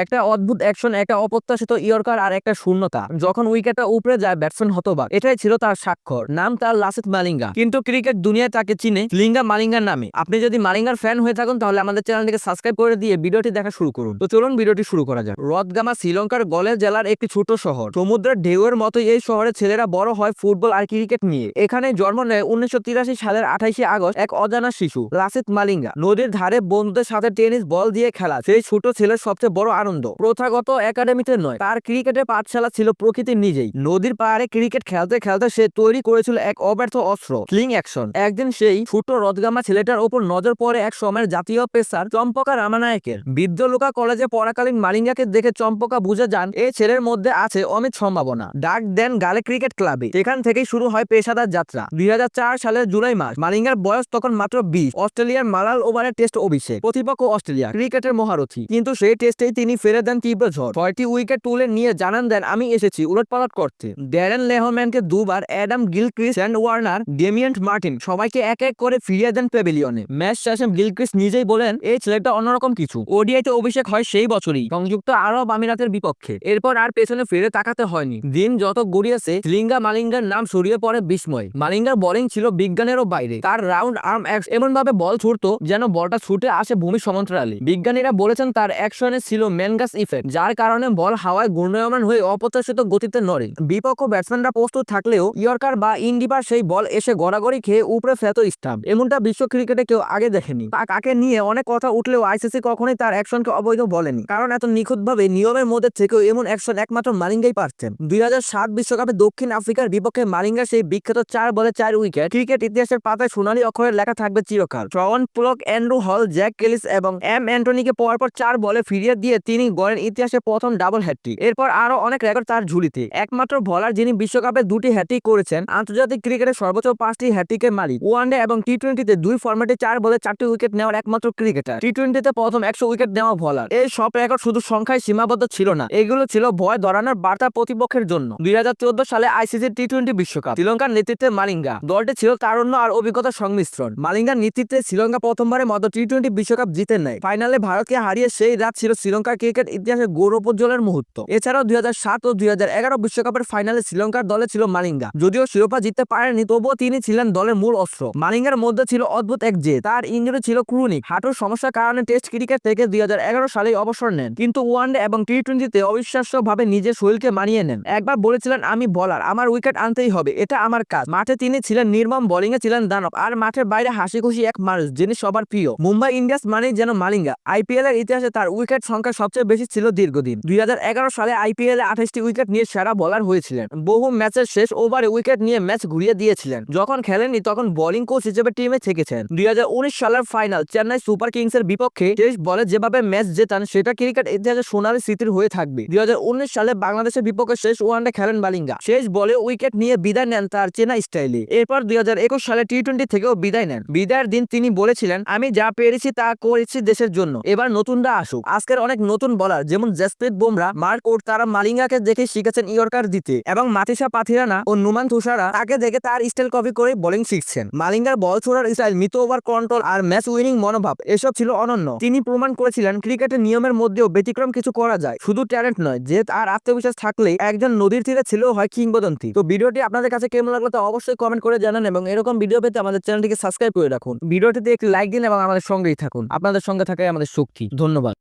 একটা অদ্ভুত অ্যাকশন, একটা অপ্রত্যাশিত ইয়র্কার আর একটা শূন্যতা। যখন উইকেটটা উপরে যায় ব্যাটসম্যান হতবাক। এটাই ছিল তার স্বাক্ষর। নাম তার লাসিথ মালিঙ্গা, কিন্তু ক্রিকেট দুনিয়ায় তাকে চিনে লিঙ্গা মালিঙ্গার নামে। আপনি যদি মালিঙ্গার ফ্যান হয়ে থাকুন তাহলে আমাদের চ্যানেলটিকে সাবস্ক্রাইব করে দিয়ে ভিডিওটি দেখা শুরু করুন। তো চলুন ভিডিওটি শুরু করা যাক। রথগামা শ্রীলঙ্কার গলের জেলার একটি ছোট শহর। সমুদ্রের ঢেউয়ের মতো এই শহরে ছেলেরা বড় হয় ফুটবল আর ক্রিকেট নিয়ে। এখানে জন্ম নেয় 1983 সালের 28 আগস্ট এক অজানা শিশু লাসিথ মালিঙ্গা। নদীর ধারে বন্ধুদের সাথে টেনিস বল দিয়ে খেলা সেই ছোট ছেলের সবচেয়ে বড় আনন্দ। প্রথাগত একাডেমিতে নয়, তার ক্রিকেটের পাঠশালা ছিল প্রকৃতির নিজেই। নদীর পাড়ে ক্রিকেট খেলতে খেলতে সে তৈরি করেছিল এক অব্যর্থ অস্ত্র, ফ্লিং অ্যাকশন। একদিন সেই ছোট রথগামা ছেলেটার ওপর নজর পড়ে এক সময়ের জাতীয় পেসার চম্পকা রামানায়কের। বিদ্যালুকা কলেজে পড়াকালীন মালিঙ্গাকে দেখে চম্পকা বুঝে যান এই ছেলের মধ্যে আছে অমিত সম্ভাবনা। ডাক দেন গালে ক্রিকেট ক্লাবে। সেখান থেকেই শুরু হয় পেশাদার যাত্রা। 2004 সালের জুলাই মাস। মালিঙ্গার বয়স তখন মাত্র 20। অস্ট্রেলিয়ার মালাল ওভারের টেস্ট অভিষেক। প্রতিপক্ষ অস্ট্রেলিয়া, ক্রিকেটের মহারথী। কিন্তু সেই টেস্টেই তিনি ফেলে দেন তীব্র ঝড়। 6টি উইকেট তুলে নিয়ে জানান দেন, আমি এসেছি উলটপালট করতে। ড্যারেন লেহম্যানকে দুবার, Adam Gilchrist, Shane Warne, Damien Martyn সবাইকে এক এক করে ফিরিয়ে দেন প্যাভিলিয়নে। ম্যাচ শেষে গিলক্রিস্ট নিজেই বলেন, এই ছেলেটা অন্যরকম কিছু। ওডিআইতে অভিষেক হয় সেই বছরই সংযুক্ত আরব আমিরাতের বিপক্ষে। এরপর আর পেছনে ফিরে তাকাতে হয়নি। দিন যত গড়িয়েছে লিঙ্গা মালিঙ্গার নাম ছড়িয়ে পড়ে বিস্ময়। মালিঙ্গার বোলিং ছিল বিজ্ঞানেরও বাইরে। তার রাউন্ড আর্ম এমন ভাবে বল ছুটতো যেন বলটা ছুটে আসে ভূমি সমান্তরালে। বিজ্ঞানীরা বলেছেন তার অ্যাকশনে ছিল ম্যানগাস ইফেক্ট, যার কারণে বল হাওয়ায় ঘূর্ণায়মান হয়ে অপ্রত্যাশিত গতিতে নড়ে। বিপক্ষ ব্যাটসম্যানরা প্রস্তুত থাকলেও ইয়র্কার বা ইন্ডিপার সেই বল এসে গড়াগড়ি খেয়ে উপরে ফেলত স্টাম্প। এমনটা বিশ্ব ক্রিকেটে কেউ আগে দেখেনি। তাকে নিয়ে অনেক কথা উঠলেও আইসিসি কখনোই তার অ্যাকশনকে অবৈধ বলেনি, কারণ এত নিখুঁতভাবে নিয়মের মধ্যে থেকেও এমন অ্যাকশন একমাত্র মালিঙ্গাই পারতেন। 2007 বিশ্বকাপে দক্ষিণ আফ্রিকার বিপক্ষে মালিঙ্গার সেই বিখ্যাত 4 বলে 4 উইকেট ক্রিকেট ইতিহাসের পাতায় সোনালী অক্ষরে লেখা থাকবে চিরকাল। ট্রওয়ান প্লক, অ্যান্ড্রু হল, জ্যাক কেলিস এবং এম অ্যান্টনিকে পরপর 4 বলে ফিরিয়ে দিয়ে তিনি গড়েন ইতিহাসে প্রথম ডাবল হ্যাট্রিক। এরপর আরো অনেক রেকর্ড তার ঝুলিতে। একমাত্র বলার যিনি বিশ্বকাপে 2টি হ্যাট্রিক করেছেন, আন্তর্জাতিক ক্রিকেটে সর্বোচ্চ 5টি হ্যাট্রিকের মালিক। ওয়ানডে এবং টি-20তে 2 ফরম্যাটে 4 বলে 4টি উইকেট নেওয়ার একমাত্র ক্রিকেটার। টি-20তে প্রথম 100 উইকেট নেওয়া বলার। এই সব রেকর্ড শুধু সংখ্যায় সীমাবদ্ধ ছিল না, এগুলো ছিল ভয় ধরানোর বার্তা প্রতিপক্ষের জন্য। 2014 সালে আইসিসি টি-20 বিশ্বকাপ শ্রীলঙ্কার নেতৃত্বে মালিঙ্গা। দলটি ছিল তারুণ্য আর অভিজ্ঞতার সংমিশ্রণ। মালিঙ্গার নেতৃত্বে শ্রীলঙ্কা প্রথমবারের মতো টি-20 বিশ্বকাপ জিতে নেয়। ফাইনালে ভারতকে হারিয়ে সেই রাত ছিল শ্রীলঙ্কার ক্রিকেট ইতিহাসে গৌরবোজ্জ্বলের মুহূর্ত। এছাড়াও 2007 ও 2011 বিশ্বকাপের ফাইনালে শ্রীলঙ্কার দলে ছিল মালিঙ্গা। যদিও শিরোপা জিততে পারেনি, তবুও তিনি ছিলেন দলের মূল অস্ত্র। মালিঙ্গার মধ্যে ছিল অদ্ভুত এক জেদ। তার ইনজুরি ছিল ক্রনিক হাঁটুর সমস্যার কারণে টেস্ট ক্রিকেট থেকে 2011 সালে অবসর নেন, কিন্তু ওয়ানডে এবং টি-20তে অবিশ্বাস্যভাবে নিজের শরীরকে মানিয়ে নেন। একবার বলেছিলেন, আমি বলার, আমার উইকেট আনতেই হবে, এটা আমার কাজ। মাঠে তিনি ছিলেন নির্মম, বোলিংয়ে ছিলেন দানব, আর মাঠের বাইরে হাসি খুশি এক মানুষ যিনি সবার প্রিয়। মুম্বাই ইন্ডিয়ান্স মানেই যেন মালিঙ্গা। আইপিএল এর ইতিহাসে তার উইকেট সংখ্যা সবচেয়ে বেশি ছিল দীর্ঘদিন। 2011 সালে আইপিএল এ 28টি উইকেট নিয়ে সেরা বোলার হয়েছিলেন। বহু ম্যাচের শেষ ওভারে উইকেট নিয়ে ম্যাচ ঘুরিয়ে দিয়েছিলেন। যখন খেলেননি তখন বোলিং কোচ হিসেবে টিমে থেকেছেন। 2019 সালের ফাইনাল চেন্নাই সুপার কিংসের বিপক্ষে 23 বলে যেভাবে ম্যাচ জেতান, সেটা ক্রিকেট ইতিহাসে সোনালী স্মৃতির হয়ে থাকবে। 2019 সালে বাংলাদেশের বিপক্ষে শেষ ওয়ানডে খেলেন মালিঙ্গা। শেষ বলে উইকেট নিয়ে বিদায় নেন তার চেনা স্টাইলে। এরপর 2021 সালে টি-20 থেকেও বিদায় নেন। বিদায়ের দিন তিনি বলেছিলেন, আমি যা পেরেছি তা করেছি দেশের জন্য, এবার নতুনরা আসুক। আজকের অনেক নতুন বলার যেমন জসপ্রীত বুমরা, মার্ক উড, তারা মালিঙ্গাকে দেখে শিখেছেন ইয়র্কার দিতে, এবং মাতিসা পাথিরানা ও নুমান তুষারা তাকে দেখে তার স্টাইল কপি করে বোলিং শিখছেন। মালিঙ্গার বল ছোড়ার স্টাইল, মিত ওভার কন্ট্রোল আর ম্যাচ উইনিং মনোভাব এসব ছিল অনন্য। তিনি প্রমাণ করেছিলেন ক্রিকেটের নিয়মের মধ্যেও ব্যতিক্রম কিছু করা যায়। শুধু ট্যালেন্ট নয়, জেদ আর আত্মবিশ্বাস থাকলেই একজন নদীর তীরে ছিল হয় কিংবদন্তি। তো ভিডিওটি আপনাদের কাছে কেমন লাগলো তা অবশ্যই কমেন্ট করে জানান, এবং এরকম ভিডিও পেতে আমাদের চ্যানেলটিকে সাবস্ক্রাইব করে রাখুন। ভিডিওটিতে একটি লাইক দিন এবং আমাদের সঙ্গেই থাকুন। আপনাদের সঙ্গে থাকাই আমাদের শক্তি। ধন্যবাদ।